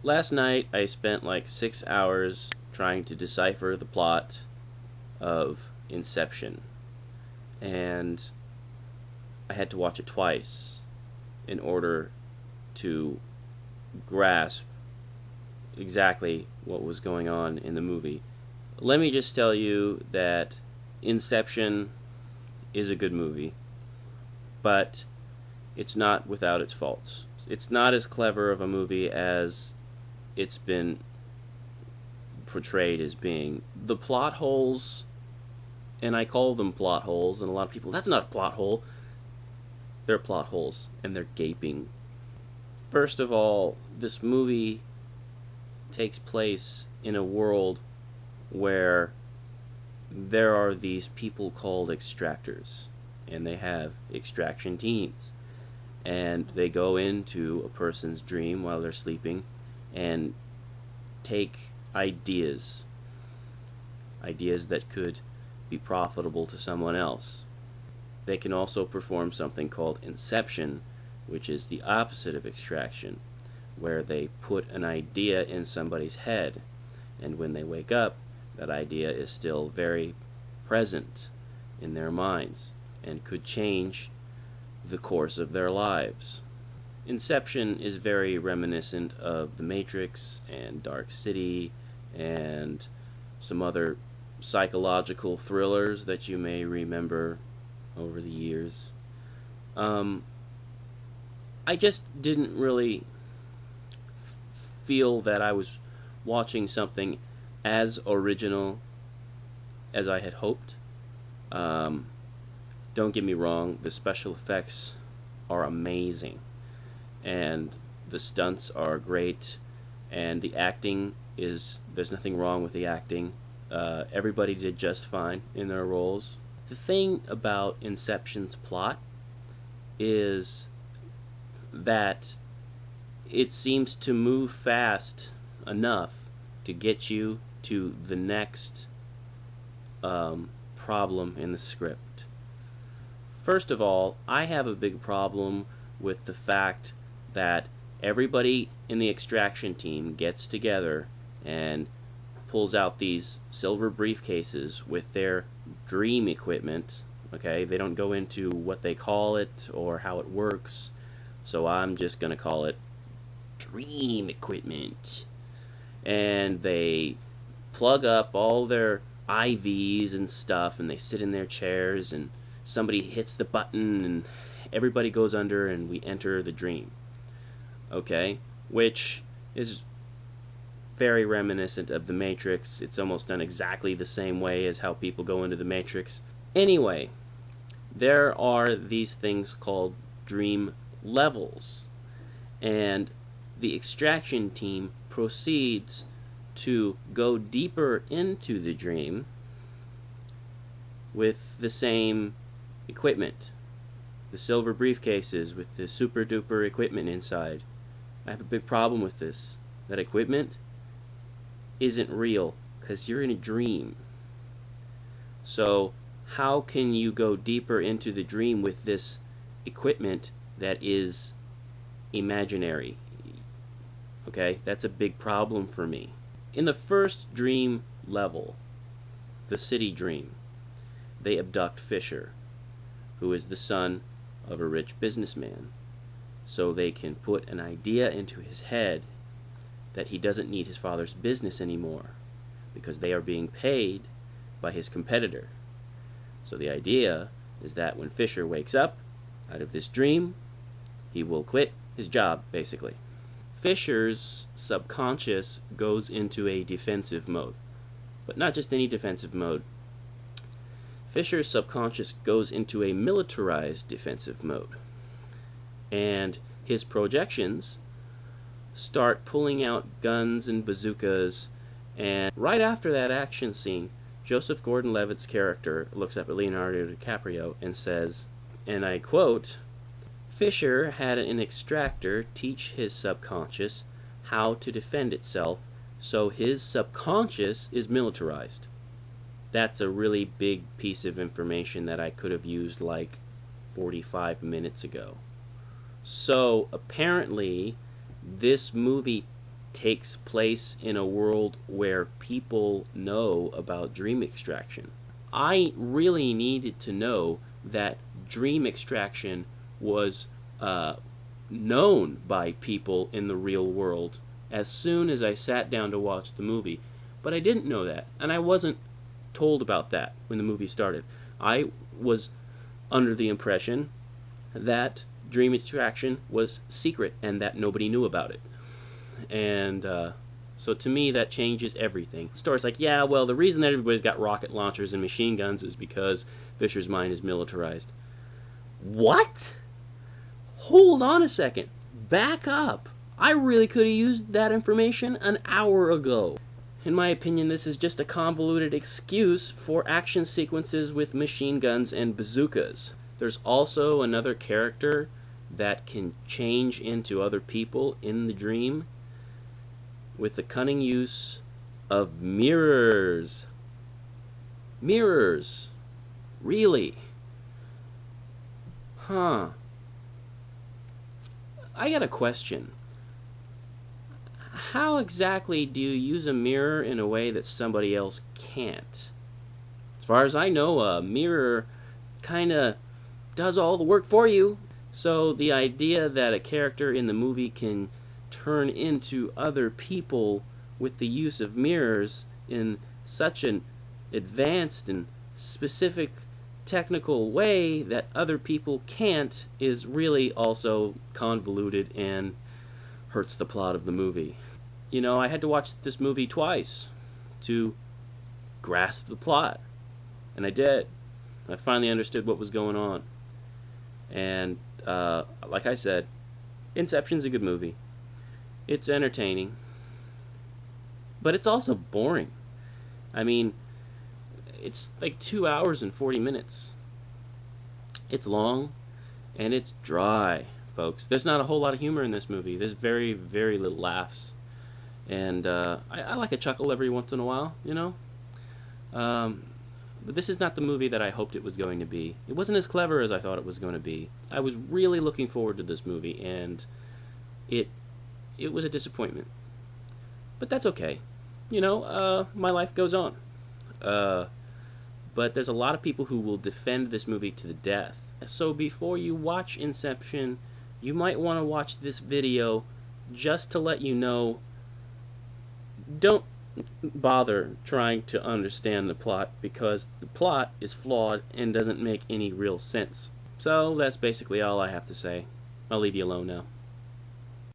Last night I spent like 6 hours trying to decipher the plot of Inception, and I had to watch it twice in order to grasp exactly what was going on in the movie. Let me just tell you that Inception is a good movie, but it's not without its faults. It's not as clever of a movie as it's been portrayed as being. The plot holes, and I call them plot holes, and a lot of people, that's not a plot hole. They're plot holes, and they're gaping. First of all, this movie takes place in a world where there are these people called extractors, and they have extraction teams, and they go into a person's dream while they're sleeping and take ideas that could be profitable to someone else. They can also perform something called inception, which is the opposite of extraction, where they put an idea in somebody's head, and when they wake up, that idea is still very present in their minds and could change the course of their lives. Inception is very reminiscent of The Matrix and Dark City and some other psychological thrillers that you may remember over the years. I just didn't really feel that I was watching something as original as I had hoped. Don't get me wrong, the special effects are amazing, and the stunts are great, and the acting is, there's nothing wrong with the acting. Everybody did just fine in their roles. The thing about Inception's plot is that it seems to move fast enough to get you to the next problem in the script. First of all, I have a big problem with the fact that everybody in the extraction team gets together and pulls out these silver briefcases with their dream equipment. Okay, they don't go into what they call it or how it works, so I'm just going to call it dream equipment. And they plug up all their IVs and stuff, and they sit in their chairs, and somebody hits the button, and everybody goes under, and we enter the dream. Okay, which is very reminiscent of The Matrix. It's almost done exactly the same way as how people go into The Matrix. Anyway, there are these things called dream levels, and the extraction team proceeds to go deeper into the dream with the same equipment, the silver briefcases with the super duper equipment inside. I have a big problem with this. That equipment isn't real because you're in a dream. So how can you go deeper into the dream with this equipment that is imaginary? Okay, that's a big problem for me. In the first dream level, the city dream, they abduct Fisher, who is the son of a rich businessman, so they can put an idea into his head that he doesn't need his father's business anymore because they are being paid by his competitor. So the idea is that when Fisher wakes up out of this dream, he will quit his job, basically. Fisher's subconscious goes into a defensive mode, but not just any defensive mode. Fisher's subconscious goes into a militarized defensive mode, and his projections start pulling out guns and bazookas, and right after that action scene, Joseph Gordon-Levitt's character looks up at Leonardo DiCaprio and says, and I quote, "Fisher had an extractor teach his subconscious how to defend itself, so his subconscious is militarized." That's a really big piece of information that I could have used like 45 minutes ago. So apparently this movie takes place in a world where people know about dream extraction. I really needed to know that dream extraction was known by people in the real world as soon as I sat down to watch the movie. But I didn't know that, and I wasn't told about that when the movie started. I was under the impression that dream extraction was secret and that nobody knew about it. And so to me, that changes everything. The story's like, yeah, well, the reason that everybody's got rocket launchers and machine guns is because Fisher's mind is militarized. What? Hold on a second. Back up. I really could have used that information an hour ago. In my opinion, this is just a convoluted excuse for action sequences with machine guns and bazookas. There's also another character that can change into other people in the dream with the cunning use of mirrors. Mirrors. Really? Huh. I got a question. How exactly do you use a mirror in a way that somebody else can't? As far as I know, a mirror kind of does all the work for you. So the idea that a character in the movie can turn into other people with the use of mirrors in such an advanced and specific technical way that other people can't is really also convoluted and hurts the plot of the movie. You know, I had to watch this movie twice to grasp the plot, and I did. I finally understood what was going on. And like I said, Inception's a good movie. It's entertaining, but it's also boring. I mean, it's like 2 hours and 40 minutes. It's long, and it's dry, folks. There's not a whole lot of humor in this movie. There's very, very little laughs. And I like a chuckle every once in a while, you know? But this is not the movie that I hoped it was going to be. It wasn't as clever as I thought it was going to be. I was really looking forward to this movie, and it was a disappointment. But that's okay. You know, my life goes on. But there's a lot of people who will defend this movie to the death. So before you watch Inception, you might want to watch this video just to let you know, don't bother trying to understand the plot, because the plot is flawed and doesn't make any real sense. So that's basically all I have to say. I'll leave you alone now.